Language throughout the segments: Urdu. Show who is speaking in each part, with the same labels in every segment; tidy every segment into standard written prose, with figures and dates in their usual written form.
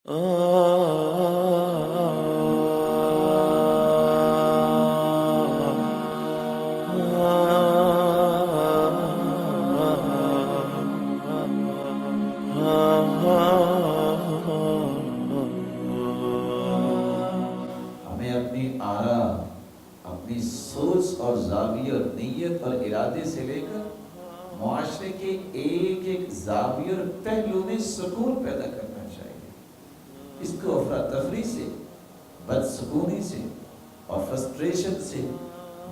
Speaker 1: ہمیں اپنی آرا، اپنی سوچ اور زاویہ اور نیت اور ارادے سے لے کر معاشرے کے ایک ایک زاویہ اور پہلو میں سکون پیدا کرنا چاہیے. اس کو افراتفری سے، بدسکونی سے اور فرسٹریشن سے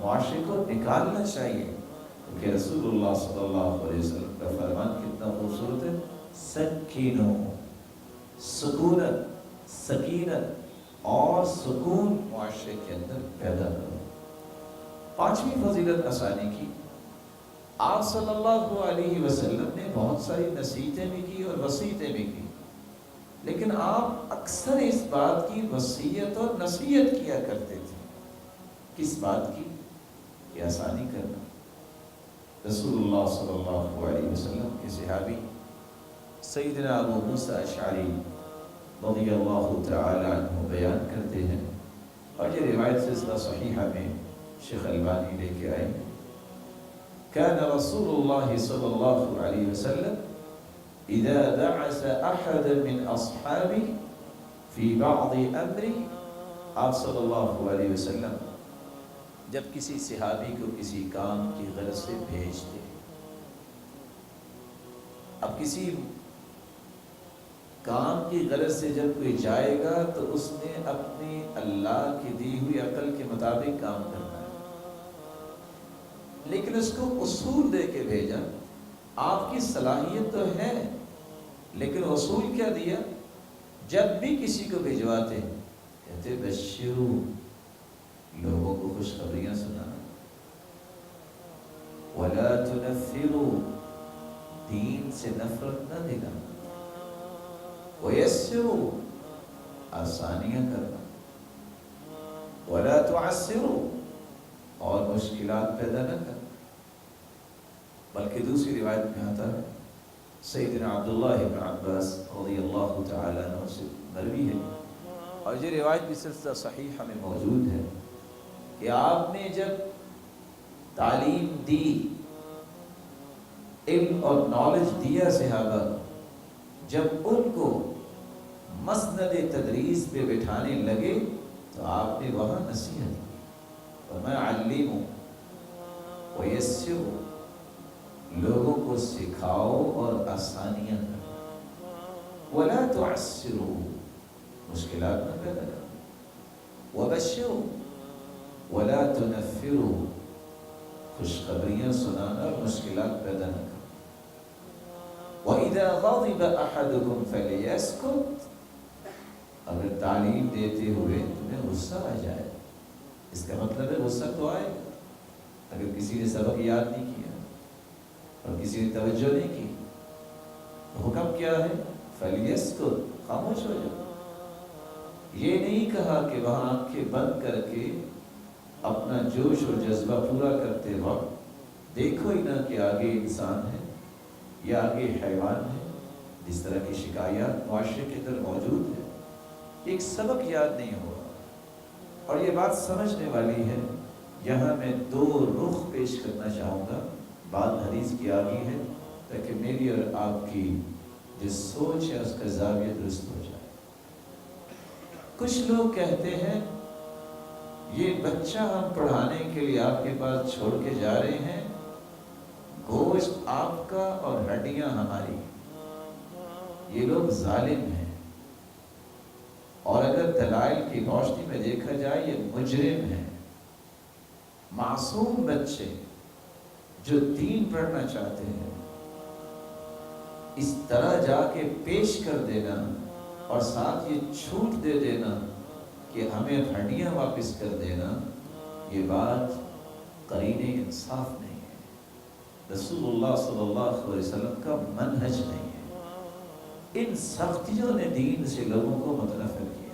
Speaker 1: معاشرے کو نکالنا چاہیے. کیونکہ رسول اللہ صلی اللہ علیہ وسلم کا فرمان کتنا خوبصورت ہے، سکینو، سکونت، سکینت اور سکون معاشرے کے اندر پیدا کرو. پانچویں فضیلت آسانی کی، آپ صلی اللہ علیہ وسلم نے بہت ساری نصیحتیں بھی کی اور وصیتیں بھی کی، لیکن آپ اکثر اس بات کی وصیت اور نصیحت کیا کرتے تھے. کس بات کی؟ کہ آسانی کرنا. رسول اللہ صلی اللہ علیہ وسلم کے صحابی سیدنا ابو موسیٰ اشعری رضی اللہ تعالی عنہ بیان کرتے ہیں، اور یہ روایت سلسلہ صحیحہ میں شیخ البانی لے کے آئے ہیں. كان رسول الله صلى الله عليه وسلم إذا بعث أحدا من أصحابه في بعض أمره، آپ صلی اللہ علیہ وسلم جب کسی صحابی کو کسی کام کی غرض سے بھیجتے، اب کسی کام کی غرض سے جب کوئی جائے گا تو اس نے اپنی اللہ کی دی ہوئی عقل کے مطابق کام کرنا ہے، لیکن اس کو اصول دے کے بھیجا. آپ کی صلاحیت تو ہے، لیکن اصول کیا دیا؟ جب بھی کسی کو بھیجواتے کہتے بشرو، لوگوں کو خوشخبریاں سنانا، ولا تنفروا، دین سے نفرت نہ دلانا، ویسروا، آسانیاں کرنا، ولا تعسروا، اور مشکلات پیدا نہ کرنا. بلکہ دوسری روایت میں آتا ہے، سیدنا عبداللہ بن عباس رضی اللہ تعالیٰ عنہ سے مروی ہے، اور یہ روایت بھی سلسلہ صحیحہ میں موجود ہے، کہ آپ نے جب تعلیم دی، علم اور نالج دیا صحابہ، جب ان کو مسند تدریس پہ بٹھانے لگے تو آپ نے وہاں نصیحت کی، وَمَا عَلِّمُوا وَيَسِّرُوا، لوگوں کو سکھاؤ اور آسانیاں کرو، وَلَا تُعَسِّرُوا، مشکلات نہ پیدا کرو، وَبَشِّرُوا وَلَا تُنَفِّرُوا، خوشخبریاں سنانا اور مشکلات پیدا نہ کرو. وَإِذَا غَضِبَ أَحَدُكُمْ فَلْيَسْكُتْ، اگر تعلیم دیتے ہوئے تمہیں غصہ آ جائے، اس کا مطلب ہے غصہ تو آئے گا. اگر کسی نے سبق یاد نہیں کیا اور کسی نے توجہ نہیں کی، تو حکم کیا ہے؟ فَلْيَسْكُتْ، خاموش ہو جاؤ. یہ نہیں کہا کہ وہاں آنکھیں بند کر کے اپنا جوش اور جذبہ پورا کرتے وقت دیکھو ہی نہ کہ آگے انسان ہے یا آگے حیوان ہے. جس طرح کی شکایات معاشرے کے اندر موجود ہے، ایک سبق یاد نہیں ہوا. اور یہ بات سمجھنے والی ہے. یہاں میں دو رخ پیش کرنا چاہوں گا، بات حدیث کی آگی ہے، تاکہ میری اور آپ کی جو سوچ ہے اس کا زاویہ درست ہو جائے. کچھ لوگ کہتے ہیں یہ بچہ ہم پڑھانے کے لیے آپ کے پاس چھوڑ کے جا رہے ہیں، گوشت آپ کا اور ہڈیاں ہماری. یہ لوگ ظالم ہیں، اور اگر دلائل کی روشنی میں دیکھا جائے یہ مجرم ہیں. معصوم بچے جو دین پڑھنا چاہتے ہیں، اس طرح جا کے پیش کر دینا اور ساتھ یہ چھوٹ دے دینا کہ ہمیں ہڈیاں واپس کر دینا، یہ بات قرین انصاف نہیں ہے، رسول اللہ صلی اللہ علیہ وسلم کا منہج نہیں ہے. ان سختیوں نے دین سے لوگوں کو متنفر کیا.